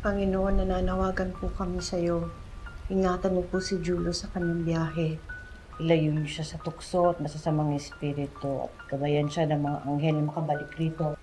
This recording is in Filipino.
Panginoon, nananawagan po kami sa'yo. Ingatan mo po si Julo sa kanyang biyahe. Ilayo niyo siya sa tukso at masasamang espiritu at gabayan siya ng mga anghel na makabalik rito.